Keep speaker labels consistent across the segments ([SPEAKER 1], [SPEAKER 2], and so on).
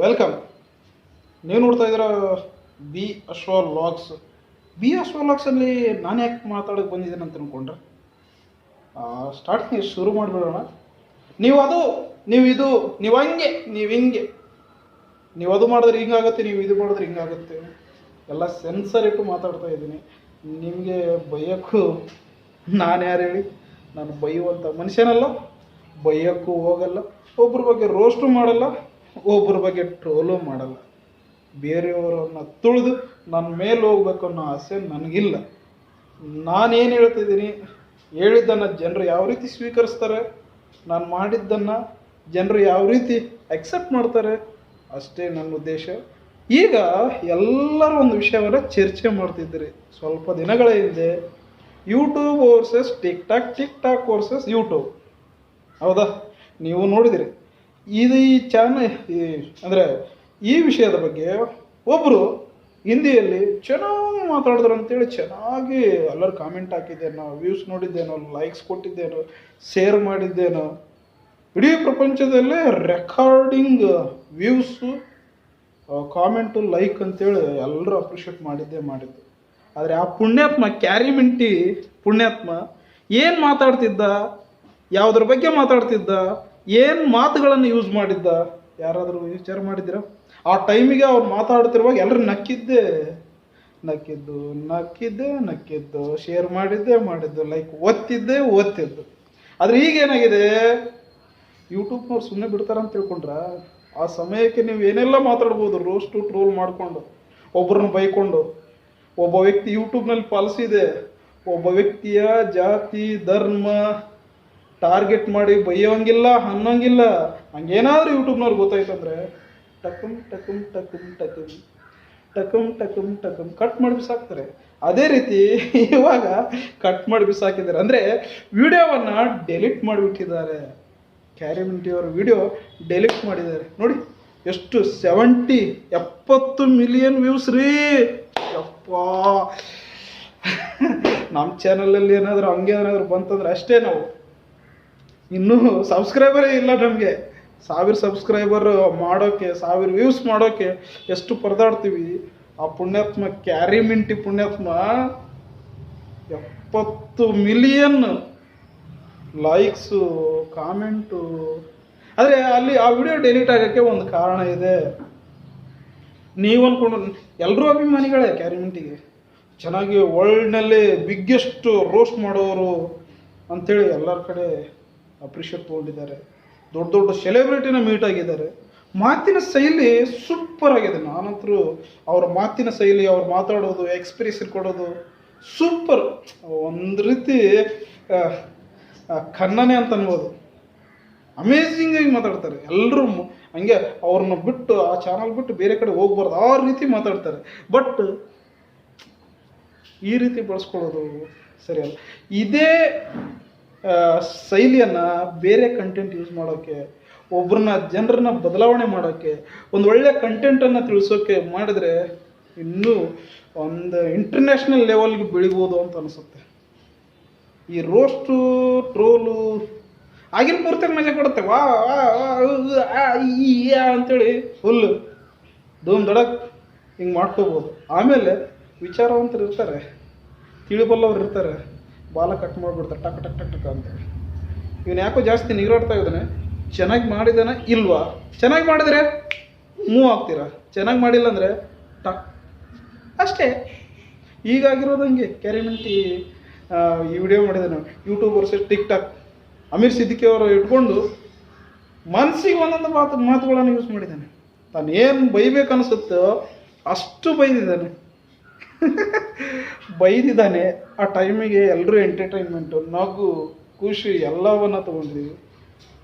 [SPEAKER 1] Welcome. ನೀವು ನೋಡ್ತಾ ಇದ್ದೀರಾ ಬಿ ಅಶ್ವ ವ್ಲಾಗ್ಸ್. ಬಿ ಅಶ್ವ ವ್ಲಾಗ್ಸಲ್ಲಿ ನಾನು ಯಾಕೆ ಮಾತಾಡೋಕ್ಕೆ ಬಂದಿದ್ದೇನೆ ಅಂತ ಅಂದ್ಕೊಂಡ್ರೆ, ಸ್ಟಾರ್ಟಿಂಗ್ ಶುರು ಮಾಡಿಬಿಡೋಣ. ನೀವು ಅದು, ನೀವು ಇದು, ನೀವು ಹಂಗೆ, ನೀವು ಹಿಂಗೆ, ನೀವು ಅದು ಮಾಡಿದ್ರೆ ಹಿಂಗಾಗುತ್ತೆ, ನೀವು ಇದು ಮಾಡಿದ್ರೆ ಹಿಂಗಾಗುತ್ತೆ, ಎಲ್ಲ ಸೆನ್ಸರ್ ಇಟ್ಟು ಮಾತಾಡ್ತಾ ಇದ್ದೀನಿ. ನಿಮಗೆ ಬೈಯೋಕ್ಕೂ ನಾನು ಯಾರು ಹೇಳಿ? ನಾನು ಬೈಯುವಂಥ ಮನುಷ್ಯನಲ್ಲ, ಬೈಯೋಕ್ಕೂ ಹೋಗಲ್ಲ, ಒಬ್ಬರ ಬಗ್ಗೆ ರೋಸ್ಟು ಮಾಡಲ್ಲ, ಒಬ್ಬರ ಬಗ್ಗೆ ಟ್ರೋಲು ಮಾಡಲ್ಲ. ಬೇರೆಯವರನ್ನು ತುಳಿದು ನನ್ನ ಮೇಲೆ ಹೋಗ್ಬೇಕು ಅನ್ನೋ ಆಸೆ ನನಗಿಲ್ಲ. ನಾನೇನು ಹೇಳ್ತಿದ್ದೀನಿ, ಹೇಳಿದ್ದನ್ನು ಜನರು ಯಾವ ರೀತಿ ಸ್ವೀಕರಿಸ್ತಾರೆ, ನಾನು ಮಾಡಿದ್ದನ್ನು ಜನರು ಯಾವ ರೀತಿ ಅಕ್ಸೆಪ್ಟ್ ಮಾಡ್ತಾರೆ, ಅಷ್ಟೇ ನನ್ನ ಉದ್ದೇಶ. ಈಗ ಎಲ್ಲರೂ ಒಂದು ವಿಷಯವನ್ನು ಚರ್ಚೆ ಮಾಡ್ತಿದ್ದೀರಿ ಸ್ವಲ್ಪ ದಿನಗಳ ಹಿಂದೆ, YouTube versus tick talk versus YouTube. ಹೌದಾ? ನೀವು ನೋಡಿದಿರಿ. ಇದು ಈ ಅಂದರೆ ಈ ವಿಷಯದ ಬಗ್ಗೆ ಒಬ್ಬರು ಹಿಂದಿಯಲ್ಲಿ ಚೆನ್ನಾಗಿ ಮಾತಾಡಿದ್ರು ಅಂತೇಳಿ ಚೆನ್ನಾಗಿ ಎಲ್ಲರೂ ಕಾಮೆಂಟ್ ಹಾಕಿದ್ದೇನೋ, ವ್ಯೂಸ್ ನೋಡಿದ್ದೇನೋ, ಲೈಕ್ಸ್ ಕೊಟ್ಟಿದ್ದೇನೋ, ಶೇರ್ ಮಾಡಿದ್ದೇನೋ, ಇಡೀ ಪ್ರಪಂಚದಲ್ಲೇ ರೆಕಾರ್ಡಿಂಗ್ ವ್ಯೂಸು, ಕಾಮೆಂಟು, ಲೈಕ್ ಅಂತೇಳಿ ಎಲ್ಲರೂ ಅಪ್ರಿಷಿಯೇಟ್ ಮಾಡಿದ್ದು. ಆದರೆ ಆ ಪುಣ್ಯಾತ್ಮ, ಕ್ಯಾರಿಮಿಂಟಿ ಪುಣ್ಯಾತ್ಮ ಏನು ಮಾತಾಡ್ತಿದ್ದ, ಯಾವುದ್ರ ಬಗ್ಗೆ ಮಾತಾಡ್ತಿದ್ದ, ಏನು ಮಾತುಗಳನ್ನು ಯೂಸ್ ಮಾಡಿದ್ದ, ಯಾರಾದರೂ ವಿಚಾರ ಮಾಡಿದ್ದೀರ? ಆ ಟೈಮಿಗೆ ಅವ್ರು ಮಾತಾಡ್ತಿರುವಾಗ ಎಲ್ಲರೂ ನಕ್ಕಿದ್ದು, ಶೇರ್ ಮಾಡಿದ್ದು, ಲೈಕ್ ಒತ್ತಿದ್ದು. ಆದರೆ ಈಗೇನಾಗಿದೆ, ಯೂಟ್ಯೂಬ್ನವ್ರು ಸುಮ್ಮನೆ ಬಿಡ್ತಾರಂತ ತಿಳ್ಕೊಂಡ್ರ? ಆ ಸಮಯಕ್ಕೆ ನೀವು ಏನೆಲ್ಲ ಮಾತಾಡ್ಬೋದು, ರೋಸ್ಟು ಟ್ರೋಲ್ ಮಾಡಿಕೊಂಡು, ಒಬ್ಬರನ್ನ ಬೈಕೊಂಡು. ಒಬ್ಬ ವ್ಯಕ್ತಿ ಯೂಟ್ಯೂಬ್ನಲ್ಲಿ ಪಾಲಿಸಿ ಇದೆ, ಒಬ್ಬ ವ್ಯಕ್ತಿಯ ಜಾತಿ ಧರ್ಮ ಟಾರ್ಗೆಟ್ ಮಾಡಿ ಬೈಯೋಂಗಿಲ್ಲ, ಅನ್ನೋಂಗಿಲ್ಲ. ಹಂಗೇನಾದ್ರೂ ಯೂಟ್ಯೂಬ್ನವ್ರಿಗೆ ಗೊತ್ತಾಯ್ತಂದ್ರೆ ಟಕಮ್ ಕಟ್ ಮಾಡಿ ಬಿಸಾಕ್ತಾರೆ. ಅದೇ ರೀತಿ ಇವಾಗ ಕಟ್ ಮಾಡಿ ಬಿಸಾಕಿದ್ದಾರೆ, ಅಂದರೆ ವಿಡಿಯೋವನ್ನು ಡೆಲೀಟ್ ಮಾಡಿಬಿಟ್ಟಿದ್ದಾರೆ. ಕ್ಯಾರಿಮಿಂಟಿಯವರು ವಿಡಿಯೋ ಡೆಲೀಟ್ ಮಾಡಿದ್ದಾರೆ. ನೋಡಿ ಎಷ್ಟು 70 ಮಿಲಿಯನ್ ವ್ಯೂಸ್ ರೀ. ಯಪ್ಪ, ನಮ್ಮ ಚಾನಲಲ್ಲಿ ಏನಾದರೂ ಹಂಗೆ ಏನಾದರೂ ಬಂತಂದ್ರೆ ಅಷ್ಟೇ. ನಾವು ಇನ್ನೂ ಸಬ್ಸ್ಕ್ರೈಬರೇ ಇಲ್ಲ ನಮಗೆ. 1000 ಸಬ್ಸ್ಕ್ರೈಬರ್ ಮಾಡೋಕ್ಕೆ, 1000 ವ್ಯೂಸ್ ಮಾಡೋಕ್ಕೆ ಎಷ್ಟು ಪರದಾಡ್ತೀವಿ. ಆ ಪುಣ್ಯಾತ್ಮ ಕ್ಯಾರಿಮಿಂಟಿ ಪುಣ್ಯಾತ್ಮ 70 ಮಿಲಿಯನ್ ಲೈಕ್ಸು, ಕಾಮೆಂಟು. ಆದರೆ ಅಲ್ಲಿ ಆ ವಿಡಿಯೋ ಡೆಲೀಟ್ ಆಗೋಕ್ಕೆ ಒಂದು ಕಾರಣ ಇದೆ. ನೀವು ಅಂದ್ಕೊಂಡು ಎಲ್ಲರೂ ಅಭಿಮಾನಿಗಳೇ ಕ್ಯಾರಿಮಿಂಟಿಗೆ, ಚೆನ್ನಾಗಿ ವರ್ಲ್ಡ್ನಲ್ಲಿ ಬಿಗ್ಗೆಸ್ಟ್ ರೋಸ್ಟ್ ಮಾಡೋರು ಅಂಥೇಳಿ ಎಲ್ಲರ ಕಡೆ ಅಪ್ರಿಷಿಯೇಟ್ ತೊಗೊಂಡಿದ್ದಾರೆ. ದೊಡ್ಡ ಸೆಲೆಬ್ರಿಟಿನ ಮೀಟ್ ಆಗಿದ್ದಾರೆ. ಮಾತಿನ ಶೈಲಿ ಸೂಪರ್ ಆಗಿದೆ. ನಾನಂತರೂ ಅವ್ರ ಮಾತಿನ ಶೈಲಿ, ಅವ್ರು ಮಾತಾಡೋದು, ಎಕ್ಸ್ಪ್ರೆಷನ್ ಕೊಡೋದು ಸೂಪರ್. ಒಂದು ರೀತಿ ಕನ್ನನೆ ಅಂತ ಅನ್ಬೋದು. ಅಮೇಝಿಂಗಾಗಿ ಮಾತಾಡ್ತಾರೆ. ಎಲ್ಲರೂ ಹಂಗೆ ಅವ್ರನ್ನ ಬಿಟ್ಟು, ಆ ಚಾನಲ್ ಬಿಟ್ಟು ಬೇರೆ ಕಡೆ ಹೋಗ್ಬಾರ್ದು, ಆ ರೀತಿ ಮಾತಾಡ್ತಾರೆ. ಬಟ್ ಈ ರೀತಿ ಬಳಸ್ಕೊಳ್ಳೋದು ಸರಿಯಲ್ಲ. ಇದೇ ಶೈಲಿಯನ್ನು ಬೇರೆ ಕಂಟೆಂಟ್ ಯೂಸ್ ಮಾಡೋಕ್ಕೆ, ಜನರನ್ನ ಬದಲಾವಣೆ ಮಾಡೋಕ್ಕೆ, ಒಂದು ಒಳ್ಳೆಯ ಕಂಟೆಂಟನ್ನು ತಿಳಿಸೋಕ್ಕೆ ಮಾಡಿದ್ರೆ ಇನ್ನೂ ಒಂದು ಇಂಟರ್ನ್ಯಾಷನಲ್ ಲೆವೆಲ್ಗೆ ಬೆಳಿಬೋದು ಅಂತ ಅನಿಸುತ್ತೆ. ಈ ರೋಸ್ಟು ಟ್ರೋಲು ಆಗಿನ ಪೂರ್ತಿಯಾಗಿ ಮಜಾ ಕೊಡುತ್ತೆ. ವಾ ಅಂತೇಳಿ ಫುಲ್ ಧೂಮ್ ದಡಕ್ ಹಿಂಗೆ ಮಾಡ್ಕೋಬೋದು. ಆಮೇಲೆ ವಿಚಾರವಂತರು ಇರ್ತಾರೆ, ತಿಳಿಬಲ್ಲವ್ರು ಇರ್ತಾರೆ, ಬಾಲ ಕಟ್ ಮಾಡಿಬಿಡ್ತಾರೆ ಟಕ್ ಅಂತೇಳಿ. ಇವನು ಯಾಕೋ ಜಾಸ್ತಿ ನಿಗರಾಡ್ತಾ ಇದ್ದಾನೆ, ಚೆನ್ನಾಗಿ ಮಾಡಿದಾನೆ ಇಲ್ವಾ? ಚೆನ್ನಾಗಿ ಮಾಡಿದರೆ ಮೂವ್ ಆಗ್ತೀರಾ, ಚೆನ್ನಾಗಿ ಮಾಡಿಲ್ಲ ಅಂದರೆ ಟಕ್ ಅಷ್ಟೇ. ಈಗಾಗಿರೋದು ಹಂಗೆ. ಕ್ಯಾರಿಮಿಂಟಿ ಈ ವಿಡಿಯೋ ಮಾಡಿದ್ದಾನೆ, YouTube versus TikTok. Aamir Siddiqui ಅವರು ಇಟ್ಕೊಂಡು ಮನಸ್ಸಿಗೆ ಒಂದೊಂದು ಮಾತುಗಳನ್ನು ಯೂಸ್ ಮಾಡಿದ್ದಾನೆ. ತಾನು ಏನು ಬೈಬೇಕನ್ನಿಸುತ್ತೋ ಅಷ್ಟು ಬೈದಿದ್ದಾನೆ. ಆ ಟೈಮಿಗೆ ಎಲ್ಲರೂ ಎಂಟರ್ಟೈನ್ಮೆಂಟು, ನಗು, ಖುಷಿ ಎಲ್ಲವನ್ನ ತೊಗೊಂಡಿದ್ದೀವಿ.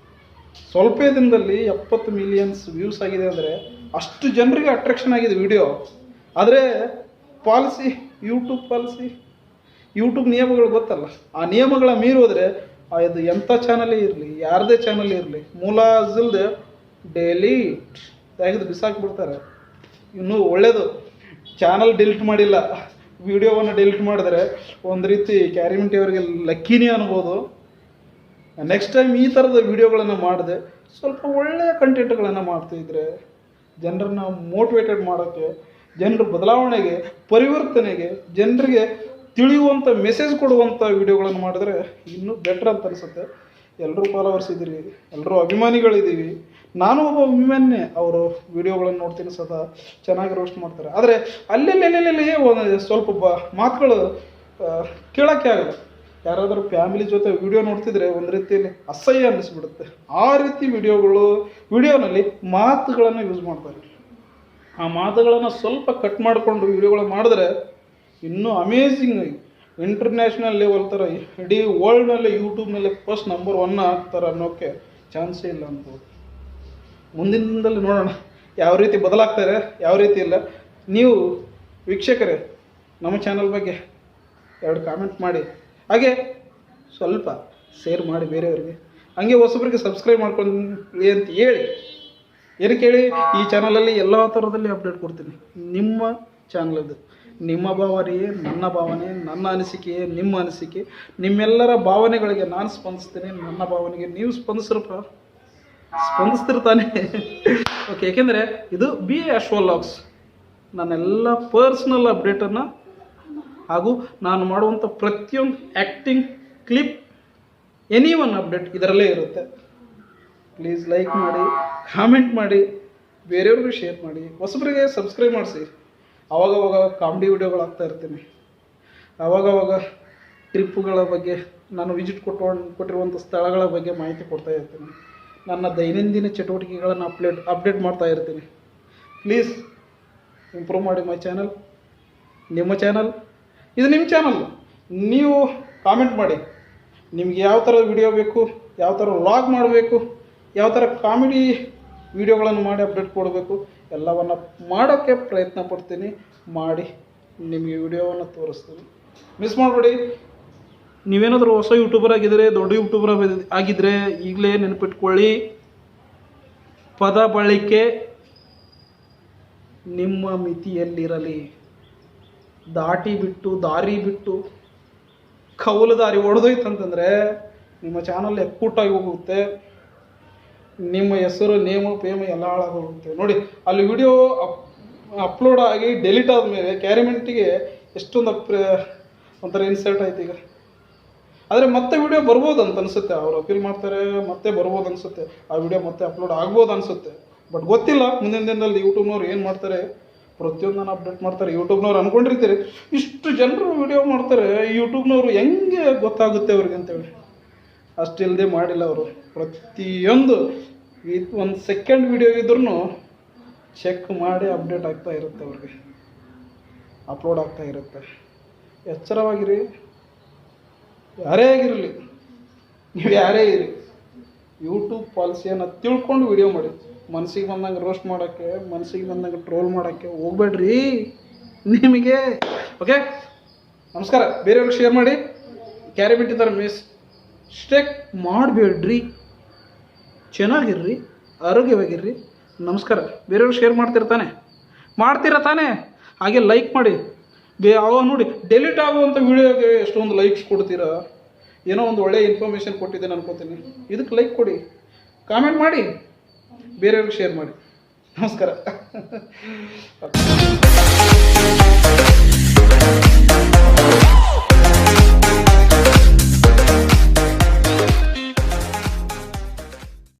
[SPEAKER 1] ಸ್ವಲ್ಪ ದಿನದಲ್ಲಿ 70 ಮಿಲಿಯನ್ಸ್ ವ್ಯೂಸ್ ಆಗಿದೆ ಅಂದರೆ ಅಷ್ಟು ಜನರಿಗೆ ಅಟ್ರಾಕ್ಷನ್ ಆಗಿದೆ ವಿಡಿಯೋ. ಆದರೆ ಯೂಟ್ಯೂಬ್ ನಿಯಮಗಳು ಗೊತ್ತಲ್ಲ, ಆ ನಿಯಮಗಳ ಮೀರೋದ್ರೆ ಅದು ಎಂಥ ಚಾನಲೇ ಇರಲಿ, ಯಾರದೇ ಚಾನಲ್ ಇರಲಿ, ಮುಲಾಜಿಲ್ದೆ ಡೆಲೀಟ್ ತೆಗೆದು ಬಿಸಾಕ್ಬಿಡ್ತಾರೆ. ಇನ್ನೂ ಒಳ್ಳೆಯದು, ಚಾನಲ್ ಡಿಲೀಟ್ ಮಾಡಿಲ್ಲ, ವಿಡಿಯೋವನ್ನು ಡಿಲೀಟ್ ಮಾಡಿದ್ರೆ ಒಂದು ರೀತಿ ಕ್ಯಾರಿಮಿಂಟಿ ಅವರಿಗೆ ಲಕ್ಕಿನೇ ಅನ್ಬೋದು. ನೆಕ್ಸ್ಟ್ ಟೈಮ್ ಈ ಥರದ ವಿಡಿಯೋಗಳನ್ನು ಮಾಡಿದೆ ಸ್ವಲ್ಪ ಒಳ್ಳೆಯ ಕಂಟೆಂಟ್ಗಳನ್ನು ಮಾಡ್ತಿದ್ರೆ ಜನರನ್ನ ಮೋಟಿವೇಟೆಡ್ ಮಾಡೋಕ್ಕೆ, ಜನರ ಬದಲಾವಣೆಗೆ, ಪರಿವರ್ತನೆಗೆ, ಜನರಿಗೆ ತಿಳಿಯುವಂಥ ಮೆಸೇಜ್ ಕೊಡುವಂಥ ವಿಡಿಯೋಗಳನ್ನು ಮಾಡಿದ್ರೆ ಇನ್ನೂ ಬೆಟ್ರ್ ಅಂತ ಅನಿಸುತ್ತೆ. ಎಲ್ಲರೂ ಫಾಲೋವರ್ಸ್ ಇದ್ದೀರಿ, ಎಲ್ಲರೂ ಅಭಿಮಾನಿಗಳಿದ್ದೀವಿ. ನಾನು ಒಬ್ಬ ಅಭಿಮಾನಿನೇ. ಅವರು ವಿಡಿಯೋಗಳನ್ನು ನೋಡ್ತೀನಿ, ಸದಾ ಚೆನ್ನಾಗಿ ರೋಸ್ಟ್ ಮಾಡ್ತಾರೆ. ಆದರೆ ಅಲ್ಲೆಲ್ಲೆಲ್ಲೆಲ್ಲೇ ಒಂದು ಸ್ವಲ್ಪ ಮಾತುಗಳು ಕೇಳೋಕ್ಕೆ ಆಗಲ್ಲ. ಯಾರಾದರೂ ಫ್ಯಾಮಿಲಿ ಜೊತೆ ವಿಡಿಯೋ ನೋಡ್ತಿದ್ರೆ ಒಂದು ರೀತಿಯಲ್ಲಿ ಅಸಹ್ಯ ಅನ್ನಿಸ್ಬಿಡುತ್ತೆ. ಆ ರೀತಿ ವಿಡಿಯೋನಲ್ಲಿ ಮಾತುಗಳನ್ನು ಯೂಸ್ ಮಾಡ್ತಾರೆ. ಆ ಮಾತುಗಳನ್ನು ಸ್ವಲ್ಪ ಕಟ್ ಮಾಡಿಕೊಂಡು ವಿಡಿಯೋಗಳನ್ನು ಮಾಡಿದ್ರೆ ಇನ್ನೂ ಅಮೇಝಿಂಗ್ ಆಗಿ ಇಂಟರ್ನ್ಯಾಷನಲ್ ಲೆವೆಲ್ ಥರ ಇಡೀ ವರ್ಲ್ಡ್ನಲ್ಲೇ ಯೂಟ್ಯೂಬ್ನಲ್ಲೇ ಫಸ್ಟ್ ನಂಬರ್ 1 ಆಗ್ತಾರೆ ಅನ್ನೋಕ್ಕೆ ಚಾನ್ಸೇ ಇಲ್ಲ ಅನ್ಬೋದು. ಮುಂದಿನ ದಿನದಲ್ಲಿ ನೋಡೋಣ ಯಾವ ರೀತಿ ಬದಲಾಗ್ತಾರೆ, ಯಾವ ರೀತಿ ಇಲ್ಲ. ನೀವು ವೀಕ್ಷಕರೇ ನಮ್ಮ ಚಾನಲ್ ಬಗ್ಗೆ 2 ಕಾಮೆಂಟ್ ಮಾಡಿ, ಹಾಗೆ ಸ್ವಲ್ಪ ಶೇರ್ ಮಾಡಿ ಬೇರೆಯವರಿಗೆ, ಹಾಗೆ ಹೊಸಬರಿಗೆ ಸಬ್ಸ್ಕ್ರೈಬ್ ಮಾಡ್ಕೊಳ್ಳಿ ಅಂತ ಹೇಳಿ. ಏನಕ್ಕೆ ಹೇಳಿ, ಈ ಚಾನಲಲ್ಲಿ ಎಲ್ಲ ಥರದಲ್ಲಿ ಅಪ್ಡೇಟ್ ಕೊಡ್ತೀನಿ. ನಿಮ್ಮ ಚಾನಲ್ ಇದು, ನಿಮ್ಮ ಭಾವನೆಯೇ ನನ್ನ ಭಾವನೆ, ನನ್ನ ಅನಿಸಿಕೆಯೇ ನಿಮ್ಮ ಅನಿಸಿಕೆ. ನಿಮ್ಮೆಲ್ಲರ ಭಾವನೆಗಳಿಗೆ ನಾನು ಸ್ಪಂದಿಸ್ತೀನಿ, ನನ್ನ ಭಾವನೆಗೆ ನೀವು ಸ್ಪಂದಿಸ್ತಿರ್ತಾನೆ. ಓಕೆ, ಏಕೆಂದರೆ ಇದು ಬಿ ಅಶ್ವ ವ್ಲಾಗ್ಸ್. ನನ್ನೆಲ್ಲ ಪರ್ಸ್ನಲ್ ಅಪ್ಡೇಟನ್ನು ಹಾಗೂ ನಾನು ಮಾಡುವಂಥ ಪ್ರತಿಯೊಂದು acting clip, any one update ಇದರಲ್ಲೇ ಇರುತ್ತೆ. ಪ್ಲೀಸ್ ಲೈಕ್ ಮಾಡಿ, ಕಾಮೆಂಟ್ ಮಾಡಿ, ಬೇರೆಯವ್ರಿಗೂ ಶೇರ್ ಮಾಡಿ, ಹೊಸಬರಿಗೆ ಸಬ್ಸ್ಕ್ರೈಬ್ ಮಾಡಿಸಿ. ಆವಾಗವಾಗ ಕಾಮಿಡಿ ವಿಡಿಯೋಗಳಾಗ್ತಾ ಇರ್ತೀನಿ. ಆವಾಗವಾಗ ಟ್ರಿಪ್ಪುಗಳ ಬಗ್ಗೆ, ನಾನು ವಿಸಿಟ್ ಕೊಟ್ಟಿರುವಂಥ ಸ್ಥಳಗಳ ಬಗ್ಗೆ ಮಾಹಿತಿ ಕೊಡ್ತಾ ಇರ್ತೀನಿ. ನನ್ನ ದೈನಂದಿನ ಚಟುವಟಿಕೆಗಳನ್ನು ಅಪ್ಡೇಟ್ ಮಾಡ್ತಾ ಇರ್ತೀನಿ. ಪ್ಲೀಸ್ ಇಂಪ್ರೂವ್ ಮಾಡಿ ಮೈ ಚಾನಲ್. ನಿಮ್ಮ ಚಾನಲ್ ಇದು, ನಿಮ್ಮ ಚಾನಲ್. ನೀವು ಕಾಮೆಂಟ್ ಮಾಡಿ, ನಿಮ್ಗೆ ಯಾವ ಥರದ ವಿಡಿಯೋ ಬೇಕು, ಯಾವ ಥರ ವ್ಲಾಗ್ ಮಾಡಬೇಕು, ಯಾವ ಥರ ಕಾಮಿಡಿ ವಿಡಿಯೋಗಳನ್ನು ಮಾಡಿ ಅಪ್ಡೇಟ್ ಕೊಡಬೇಕು, ಎಲ್ಲವನ್ನು ಮಾಡೋಕ್ಕೆ ಪ್ರಯತ್ನ ಪಡ್ತೀನಿ. ಮಾಡಿ ನಿಮಗೆ ವಿಡಿಯೋವನ್ನು ತೋರಿಸ್ತೀನಿ. ಮಿಸ್ ಮಾಡಬೇಡಿ. ನೀವೇನಾದರೂ ಹೊಸ ಯೂಟ್ಯೂಬರ್ ಆಗಿದ್ದರೆ, ದೊಡ್ಡ ಯೂಟ್ಯೂಬರ್ ಆಗಿದ್ದರೆ ಈಗಲೇ ನೆನಪಿಟ್ಕೊಳ್ಳಿ, ಪದ ಬಳಕೆ ನಿಮ್ಮ ಮಿತಿಯಲ್ಲಿರಲಿ. ದಾರಿ ಬಿಟ್ಟು ಕೌಲು ದಾರಿ ಹೊಡೆದೋಯ್ತಂತಂದರೆ ನಿಮ್ಮ ಚಾನಲ್ ಎಕ್ಕೂಟಾಗಿ ಹೋಗುತ್ತೆ. ನಿಮ್ಮ ಹೆಸರು, ನೇಮು, ಫೇಮು ಎಲ್ಲ ಹಾಳಾಗೋಗುತ್ತೆ. ನೋಡಿ, ಅಲ್ಲಿ ವಿಡಿಯೋ ಅಪ್ಲೋಡ್ ಆಗಿ ಡೆಲೀಟ್ ಆದಮೇಲೆ ಕ್ಯಾರಿಮೆಂಟಿಗೆ ಎಷ್ಟೊಂದು ಒಂಥರ ಇನ್ಸಲ್ಟ್ ಆಯ್ತು ಈಗ. ಆದರೆ ಮತ್ತೆ ವಿಡಿಯೋ ಬರ್ಬೋದು ಅಂತ ಅನಿಸುತ್ತೆ. ಅವ್ರು ಅಪೀಲ್ ಮಾಡ್ತಾರೆ, ಮತ್ತೆ ಬರ್ಬೋದು ಅನಿಸುತ್ತೆ. ಆ ವಿಡಿಯೋ ಮತ್ತೆ ಅಪ್ಲೋಡ್ ಆಗ್ಬೋದು ಅನಿಸುತ್ತೆ. ಬಟ್ ಗೊತ್ತಿಲ್ಲ ಮುಂದಿನ ದಿನದಲ್ಲಿ ಯೂಟ್ಯೂಬ್ನವ್ರು ಏನು ಮಾಡ್ತಾರೆ. ಪ್ರತಿಯೊಂದನ್ನು ಅಪ್ಡೇಟ್ ಮಾಡ್ತಾರೆ. ಯೂಟ್ಯೂಬ್ನವ್ರು ಅಂದ್ಕೊಂಡಿರ್ತೀರಿ ಇಷ್ಟು ಜನರು ವಿಡಿಯೋ ಮಾಡ್ತಾರೆ, ಯೂಟ್ಯೂಬ್ನವರು ಹೆಂಗೆ ಗೊತ್ತಾಗುತ್ತೆ ಅವ್ರಿಗೆ ಅಂತೇಳಿ. ಅಷ್ಟಿಲ್ಲದೆ ಮಾಡಿಲ್ಲ ಅವರು. ಪ್ರತಿಯೊಂದು ಒಂದು ಸೆಕೆಂಡ್ ವಿಡಿಯೋ ಇದ್ರೂ ಚೆಕ್ ಮಾಡಿ ಅಪ್ಡೇಟ್ ಆಗ್ತಾ ಇರುತ್ತೆ, ಅವ್ರಿಗೆ ಅಪ್ಲೋಡ್ ಆಗ್ತಾ ಇರುತ್ತೆ. ಎಚ್ಚರವಾಗಿರಿ. ಯಾರೇ ಆಗಿರಲಿ, ನೀವು ಯಾರೇ ಇರಿ, ಯೂಟ್ಯೂಬ್ ಪಾಲಿಸಿಯನ್ನು ತಿಳ್ಕೊಂಡು ವಿಡಿಯೋ ಮಾಡಿ. ಮನಸ್ಸಿಗೆ ಬಂದಂಗೆ ರೋಸ್ಟ್ ಮಾಡೋಕ್ಕೆ, ಮನಸ್ಸಿಗೆ ಬಂದಂಗೆ ಟ್ರೋಲ್ ಮಾಡೋಕ್ಕೆ ಹೋಗ್ಬೇಡ್ರಿ ನಿಮಗೆ. ಓಕೆ, ನಮಸ್ಕಾರ. ಬೇರೆಯವ್ರಿಗೆ ಶೇರ್ ಮಾಡಿ. ಕ್ಯಾರಿಮಿಟಿ ಥರ ಮಿಸ್ಟೇಕ್ ಮಾಡಬೇಡ್ರಿ. ಚೆನ್ನಾಗಿರ್ರಿ, ಆರೋಗ್ಯವಾಗಿರ್ರಿ. ನಮಸ್ಕಾರ. ಬೇರೆಯವ್ರಿಗೆ ಶೇರ್ ಮಾಡ್ತೀರಾ ತಾನೇ? ಹಾಗೆ ಲೈಕ್ ಮಾಡಿ. ನೋಡಿ, ಡೆಲೀಟ್ ಆಗುವಂಥ ವಿಡಿಯೋಗೆ ಎಷ್ಟೊಂದು ಲೈಕ್ಸ್ ಕೊಡ್ತೀರಾ. ಏನೋ ಒಂದು ಒಳ್ಳೆಯ ಇನ್ಫಾರ್ಮೇಷನ್ ಕೊಟ್ಟಿದ್ದೇನೆ ಅನ್ಕೋತೀನಿ. ಇದಕ್ಕೆ ಲೈಕ್ ಕೊಡಿ, ಕಾಮೆಂಟ್ ಮಾಡಿ, ಬೇರೆಯವ್ರಿಗೆ ಶೇರ್ ಮಾಡಿ. ನಮಸ್ಕಾರ.